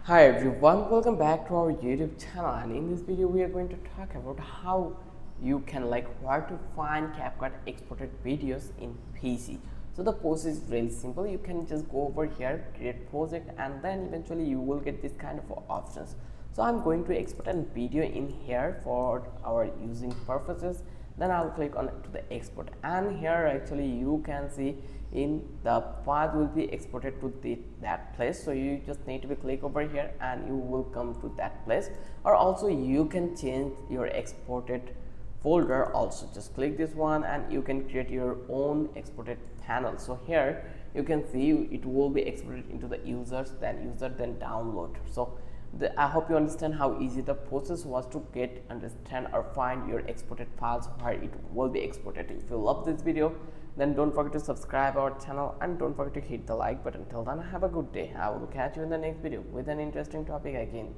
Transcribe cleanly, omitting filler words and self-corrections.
Hi everyone, welcome back to our YouTube channel, and in this video we are going to talk about how you can where to find CapCut exported videos in PC. So the process is really simple. You can just go over here, create project, and then eventually you will get this kind of options. So I'm going to export a video in here for our using purposes. Then I'll click on to the export, and here actually you can see in the path will be exported to that place. So you just need to be click over here and you will come to that place, or also you can change your exported folder. Also just click this one and you can create your own exported panel. So here you can see it will be exported into the users, then download. So I hope you understand how easy the process was to understand or find your exported files where it will be exported. If you love this video, then don't forget to subscribe our channel and don't forget to hit the like button. Till then, have a good day. I will catch you in the next video with an interesting topic again.